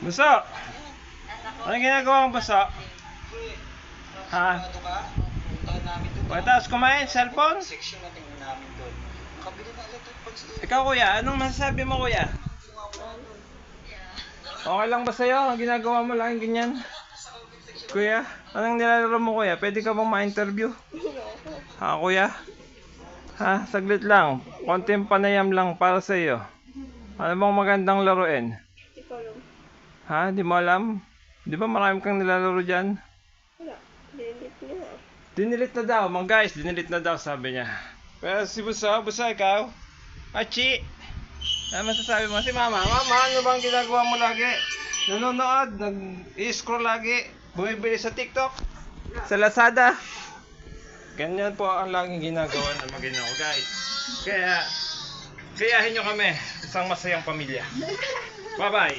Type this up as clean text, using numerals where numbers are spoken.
Buso! Anong ginagawa mong buso? Ha? Pagkatapos kumain, cellphone? Ikaw kuya, anong masasabi mo kuya? Okay lang ba sa'yo? Ang ginagawa mo lang ganyan? Kuya, anong nilalaro mo kuya? Pwede ka bang ma-interview? Ha kuya? Ha? Saglit lang. Konting panayam lang para sa iyo. Ano bang magandang laruin? Ha? Di mo alam? Di ba marami kang nilalaro dyan? Wala. Dinilit niya. Dinilit na daw. Mga guys, dinilit na daw sabi niya. Pero si Buso, Buso ikaw? Achi! Ano masasabi mo? Si Mama, Mama, ano bang ginagawa mo lagi? Nanonood, nag-i-scroll lagi, bumibili sa TikTok, sa Lazada. Ganyan po ang laging ginagawa ng mag-ina ko guys. Kaya, kayahin nyo kami, isang masayang pamilya. Bye bye!